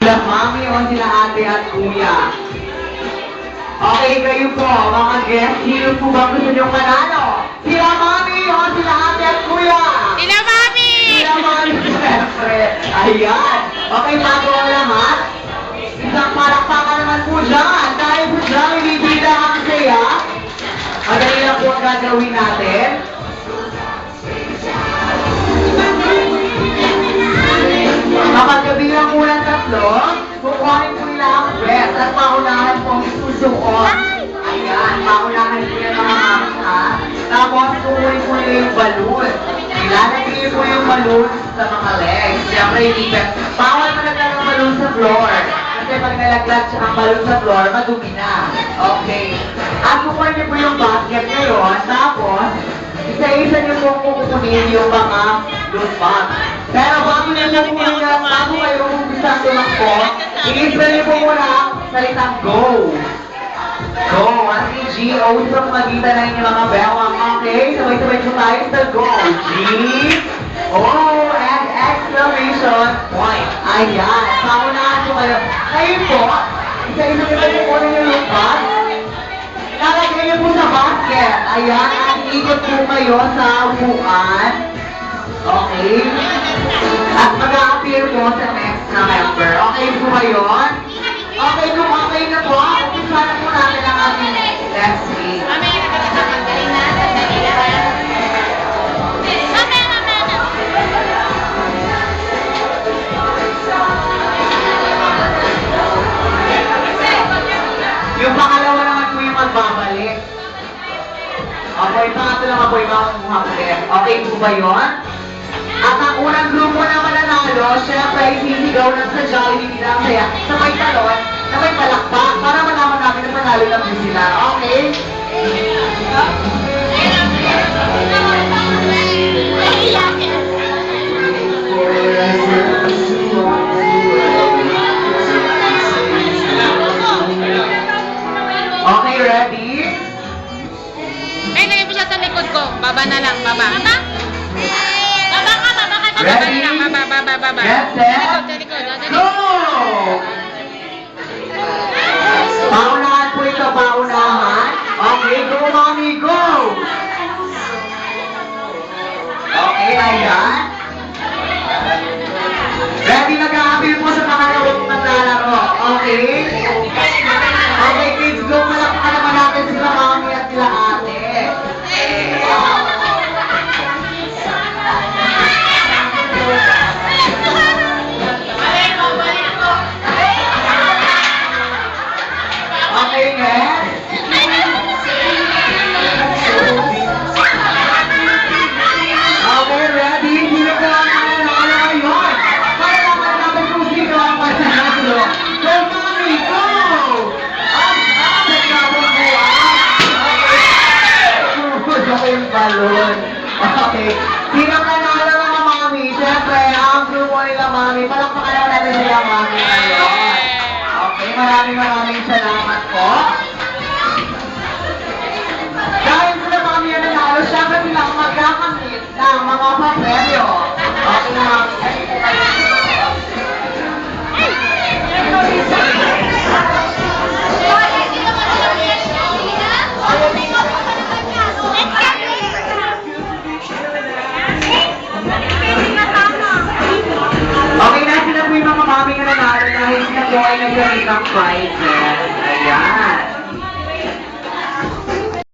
Sila mami o sila ate at kuya. Okay, kayo po, mga guests, sino po ba gusto niyong manalo? Sila mami o sila ate at kuya? Sila mami! Sila mami, siyempre. Ayan. Okay, bago ang lahat, isang palakpakan naman po dyan. Dahil po dyan, ibibida ang saya. Madali lang po ang gagawin natin. Kapag kabilang unang tatlo, kukuhanin po nila ang bet at paunahan po ang susuot. Ayan, paunahan po yung mga mangha. Tapos kukunin po nila yung balloon. Ilalagay po yung balloon sa mga legs. Siyempre, hindi bet. Bawal malaglag ang balloon sa floor. Kasi pag nalaglag siya ang balloon sa floor, madumi na. Okay. At kukunin niyo po yung basket ngayon. Tapos, isa-isa niyo po kukunin yung mga loot bag. Pero bago kayo umpisa tumakbo, i-listen niyo po muna ang salitang go. Go. At si G-O sa magitan ng inyong mga bewang. Okay, sabay-sabay po tayo sa go. G-O and exclamation point. Ayan. Paunahan po kayo. Kayo po, isa-isa niyo po kukunin yung loot bag. Lalagay niyo po sa basket. Ayan. At ikot po kayo sa upuan. Okay? At mag-a-appear po sa next na member. Okay po ba yun? Okay, kung okay na po, umpisa na po natin ang ating next week. Mamaya na kasi tatanggalin na. Sandali lang. Mamaya. Yung pangalawa naman po yung magbabalik. Okay, pangatlo naman po yung makukuha. Okay po ba yun? At ang unang grupo na mananalo, syempre isisigaw ng sa Jollibee nila kaya sabay talon na may palakpak para malaman namin na manalo lang din sila. Okay? Okay, ready? Ay, nalipin siya sa likod ko. Baba na lang, baba. Baba ka. Ready? Na lang, baba. Get set, Sa likod. go! Paunahan po ito, paunahan. Okay, go mommy, go! Okay, ayan. Ready, nag-a-appeal po sa pangalawang maglalaro. Okay? Okay, kids, go. Malakpan naman natin sila mami at sila ate. Okay, next. Okay, ready? Sino po ang mananalo ngayon? Para naman natin kung sino ang mananalo. Go, mommy, go! Ang okay, yung balon. Okay. Sino ang nanalo mga mami? Siyempre, ang grupo nila mami. Palakpakan naman natin sila mami ngayon. Okay, maraming salamat po. Dahil sila mami ang nanalo, siyempre sila ang magkakamit ng mga papremyo. Okay, mami. Okay, nasa na po yung mga mami nga nanalo dahil sila po ay nagkaroon ng prizes.